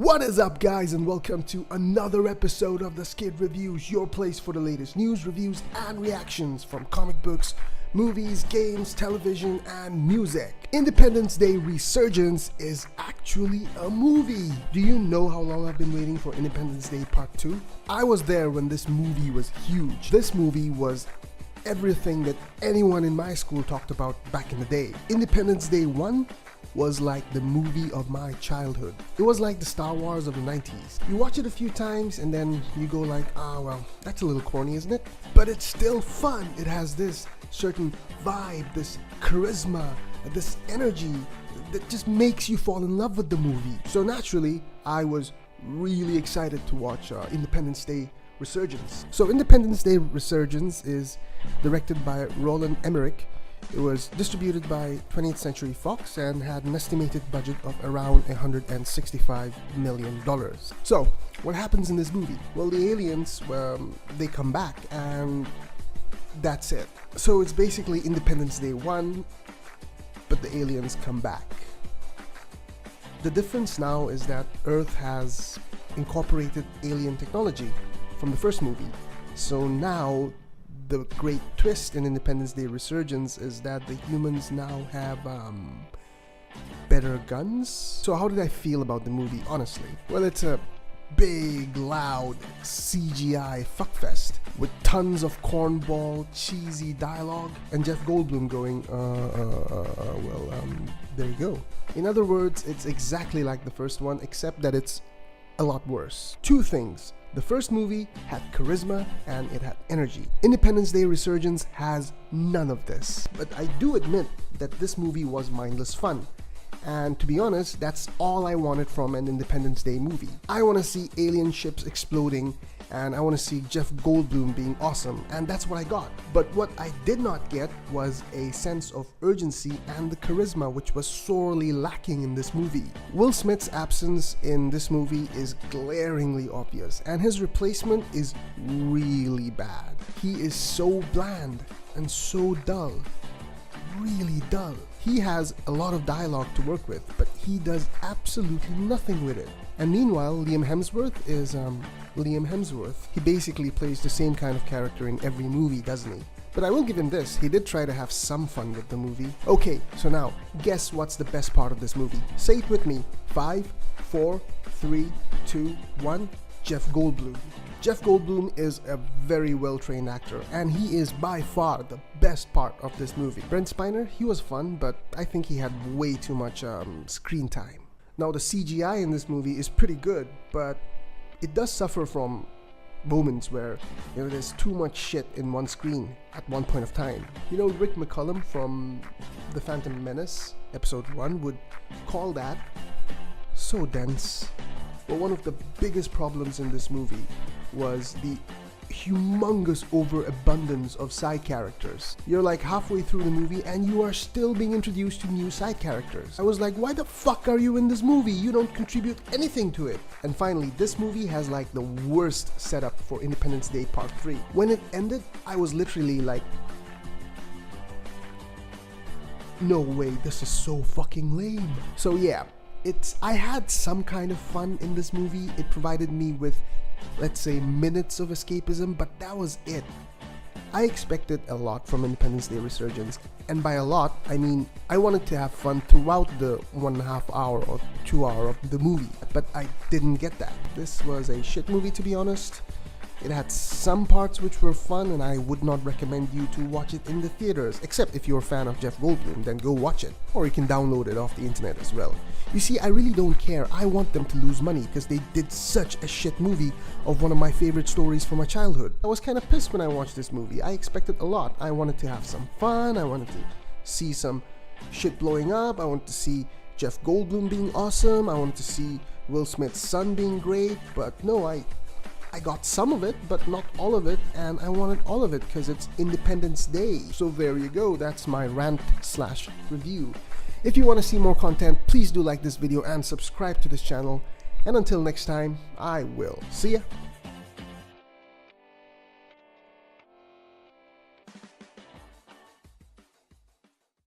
What is up, guys, and welcome to another episode of the Skid Reviews, your place for the latest news, reviews, and reactions from comic books, movies, games, television, and music. Independence Day Resurgence is actually a movie. Do you know how long I've been waiting for Independence Day Part 2? I was there when this movie was huge. This movie was everything that anyone in my school talked about back in the day. Independence Day 1 was like the movie of my childhood. It was like the Star Wars of the 90s. You watch it a few times and then you go like, well, that's a little corny, isn't it? But it's still fun. It has this certain vibe, this charisma, this energy that just makes you fall in love with the movie. So naturally, I was really excited to watch Independence Day Resurgence. So Independence Day Resurgence is directed by Roland Emmerich. It was distributed by 20th Century Fox and had an estimated budget of around $165 million. So, what happens in this movie? Well, the aliens, they come back and that's it. So it's basically Independence Day 1, but the aliens come back. The difference now is that Earth has incorporated alien technology from the first movie. So now the great twist in Independence Day Resurgence is that the humans now have better guns. So how did I feel about the movie, honestly? Well, it's a big, loud CGI fuckfest with tons of cornball, cheesy dialogue, and Jeff Goldblum going, there you go. In other words, it's exactly like the first one, except that it's a lot worse. Two things. The first movie had charisma and it had energy. Independence Day Resurgence has none of this. But I do admit that this movie was mindless fun. And to be honest, that's all I wanted from an Independence Day movie. I want to see alien ships exploding and I want to see Jeff Goldblum being awesome, and that's what I got. But what I did not get was a sense of urgency and the charisma, which was sorely lacking in this movie. Will Smith's absence in this movie is glaringly obvious, and his replacement is really bad. He is so bland and so dull. Really dull. He has a lot of dialogue to work with, but he does absolutely nothing with it. And meanwhile, Liam Hemsworth is Liam Hemsworth. He basically plays the same kind of character in every movie, doesn't he? But I will give him this, he did try to have some fun with the movie. Okay, so now, guess what's the best part of this movie? Say it with me. 5, 4, 3, 2, 1, Jeff Goldblum. Jeff Goldblum is a very well-trained actor, and he is by far the best part of this movie. Brent Spiner, he was fun, but I think he had way too much screen time. Now, the CGI in this movie is pretty good, but it does suffer from moments where there's too much shit in one screen at one point of time. Rick McCallum from The Phantom Menace, Episode 1, would call that so dense. But one of the biggest problems in this movie was the humongous overabundance of side characters. You're like halfway through the movie and you are still being introduced to new side characters. I was like, why the fuck are you in this movie? You don't contribute anything to it. And finally, this movie has like the worst setup for Independence Day Part 3. When it ended, I was literally like, no way, this is so fucking lame. So yeah, I had some kind of fun in this movie. It provided me with, let's say, minutes of escapism, but that was it. I expected a lot from Independence Day Resurgence, and by a lot, I mean I wanted to have fun throughout the 1.5 hour or 2 hour of the movie, but I didn't get that. This was a shit movie, to be honest. It had some parts which were fun, and I would not recommend you to watch it in the theaters, except if you're a fan of Jeff Goldblum, then go watch it. Or you can download it off the internet as well. You see, I really don't care. I want them to lose money because they did such a shit movie of one of my favorite stories from my childhood. I was kind of pissed when I watched this movie. I expected a lot. I wanted to have some fun. I wanted to see some shit blowing up. I wanted to see Jeff Goldblum being awesome. I wanted to see Will Smith's son being great. But no, I got some of it, but not all of it, and I wanted all of it because it's Independence Day. So there you go, that's my rant/review. If you want to see more content, please do like this video and subscribe to this channel. And until next time, I will see ya.